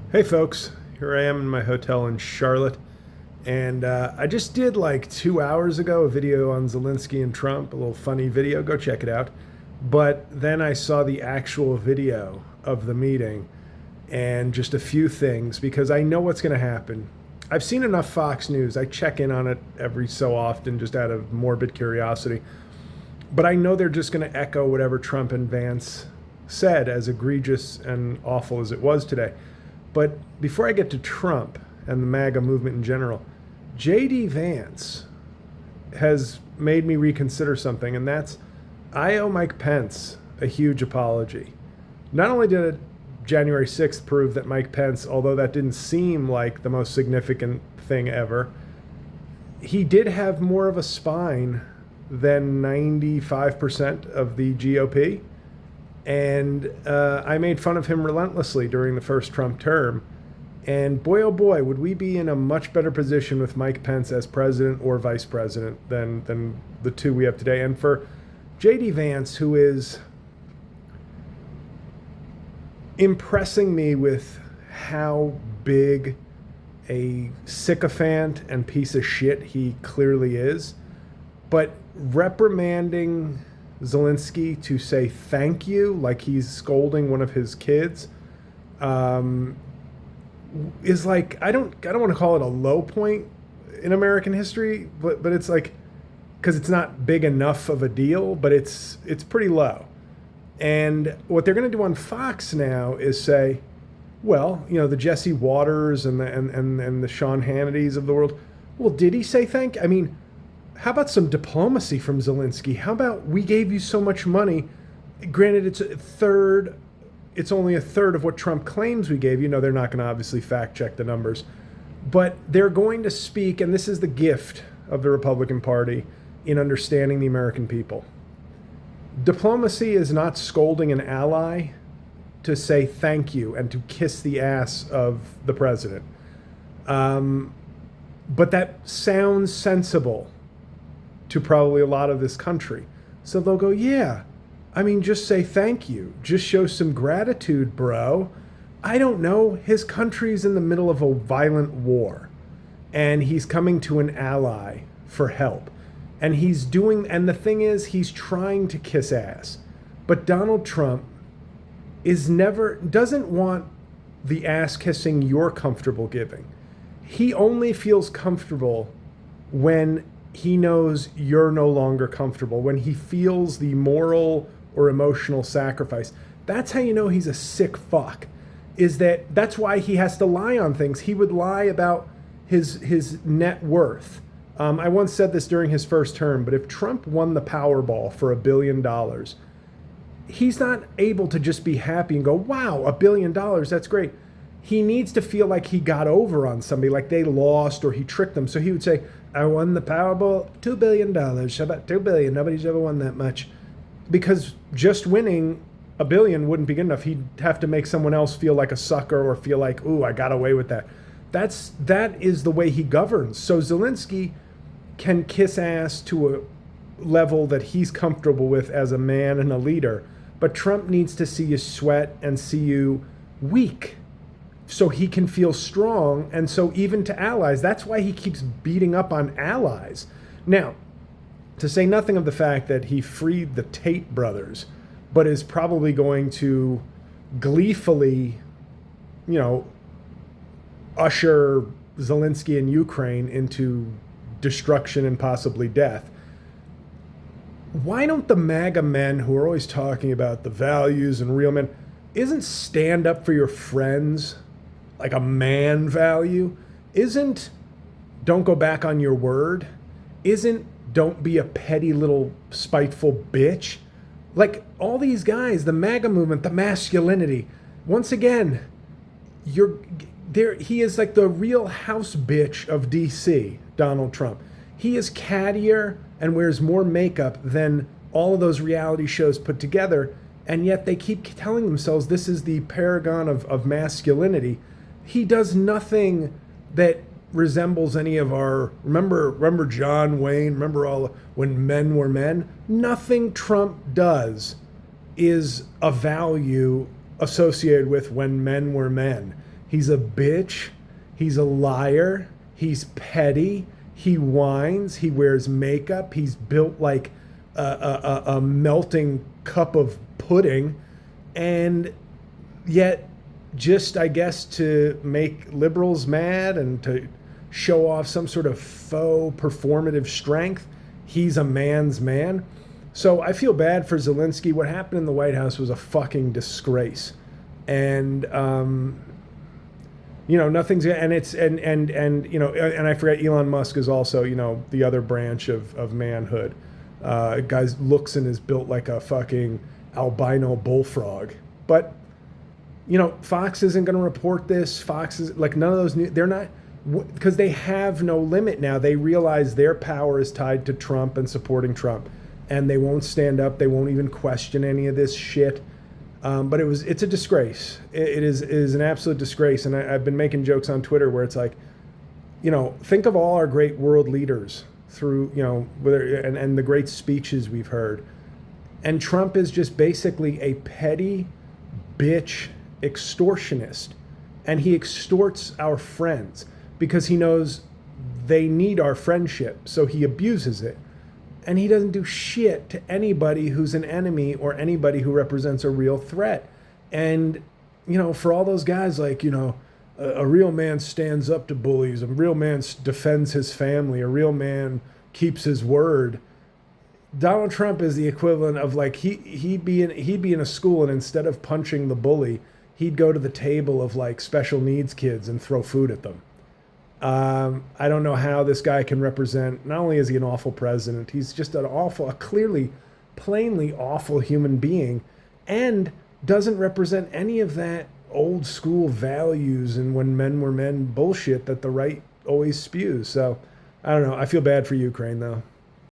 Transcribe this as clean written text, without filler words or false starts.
Hey folks, here I am in my hotel in Charlotte, and I just did like 2 hours ago a video on Zelensky and Trump, a little funny video. Go check it out. But then I saw the actual video of the meeting and just a few things because I know what's going to happen. I've seen enough Fox News. I check in on it every so often just out of morbid curiosity. But I know they're just going to echo whatever Trump and Vance said, as egregious and awful as it was today. But before I get to Trump and the MAGA movement in general, J.D. Vance has made me reconsider something, and that's I owe Mike Pence a huge apology. Not only did January 6th prove that Mike Pence, although that didn't seem like the most significant thing ever, he did have more of a spine than 95% of the GOP. And I made fun of him relentlessly during the first Trump term. And boy, oh boy, would we be in a much better position with Mike Pence as president or vice president than the two we have today. And for J.D. Vance, who is impressing me with how big a sycophant and piece of shit he clearly is, but reprimanding Zelensky to say thank you like he's scolding one of his kids is like I don't want to call it a low point in American history, but it's like, because it's not big enough of a deal, but it's pretty low. And what they're going to do on Fox now is say, well, you know, the Jesse Waters and the Sean Hannitys of the world, well, did he say thank you? I mean, how about some diplomacy from Zelensky? How about we gave you so much money? Granted, it's only a third of what Trump claims we gave you. No, they're not going to obviously fact check the numbers. But they're going to speak, and this is the gift of the Republican Party in understanding the American people. Diplomacy is not scolding an ally to say thank you and to kiss the ass of the president. But that sounds sensible to probably a lot of this country. So they'll go, yeah, I mean, just say thank you. Just show some gratitude, bro. I don't know. His country's in the middle of a violent war, and he's coming to an ally for help. And and the thing is, he's trying to kiss ass. But Donald Trump doesn't want the ass kissing you're comfortable giving. He only feels comfortable when he knows you're no longer comfortable, when he feels the moral or emotional sacrifice. That's how you know he's a sick fuck, that's why he has to lie on things. He would lie about his net worth. I once said this during his first term, but if Trump won the Powerball for $1 billion, he's not able to just be happy and go, wow, $1 billion, that's great. He needs to feel like he got over on somebody, like they lost or he tricked them. So he would say, I won the Powerball, $2 billion. How about $2 billion? Nobody's ever won that much. Because just winning $1 billion wouldn't be good enough. He'd have to make someone else feel like a sucker or feel like, ooh, I got away with that. That is the way he governs. So Zelensky can kiss ass to a level that he's comfortable with as a man and a leader. But Trump needs to see you sweat and see you weak, so he can feel strong. And so even to allies, that's why he keeps beating up on allies. Now, to say nothing of the fact that he freed the Tate brothers, but is probably going to gleefully, usher Zelensky and Ukraine into destruction and possibly death. Why don't the MAGA men who are always talking about the values and real men, isn't stand up for your friends like a man value? Isn't don't go back on your word? Isn't don't be a petty little spiteful bitch? Like all these guys, the MAGA movement, the masculinity, once again, he is like the real house bitch of DC, Donald Trump. He is cattier and wears more makeup than all of those reality shows put together, and yet they keep telling themselves this is the paragon of masculinity. He does nothing that resembles any of our, remember John Wayne, remember all when men were men? Nothing Trump does is a value associated with when men were men. He's a bitch. He's a liar. He's petty. He whines. He wears makeup. He's built like a melting cup of pudding. And yet, just, I guess, to make liberals mad and to show off some sort of faux performative strength, he's a man's man. So I feel bad for Zelensky. What happened in the White House was a fucking disgrace. And, nothing's, and it's, and I forget Elon Musk is also, the other branch of manhood. Guy's looks and is built like a fucking albino bullfrog. But, Fox isn't going to report this. Fox is like none of those they're not, because they have no limit now. They realize their power is tied to Trump and supporting Trump, and they won't stand up. They won't even question any of this shit. But it's a disgrace. It is an absolute disgrace. And I've been making jokes on Twitter where it's like, think of all our great world leaders through, and the great speeches we've heard. And Trump is just basically a petty bitch extortionist. And he extorts our friends because he knows they need our friendship. So he abuses it. And he doesn't do shit to anybody who's an enemy or anybody who represents a real threat. And, for all those guys, like, a real man stands up to bullies, a real man defends his family, a real man keeps his word. Donald Trump is the equivalent of like he'd be in a school, and instead of punching the bully, he'd go to the table of like special needs kids and throw food at them. I don't know how this guy can represent, not only is he an awful president, he's just a clearly, plainly awful human being, and doesn't represent any of that old school values and when men were men bullshit that the right always spews. So I don't know. I feel bad for Ukraine though.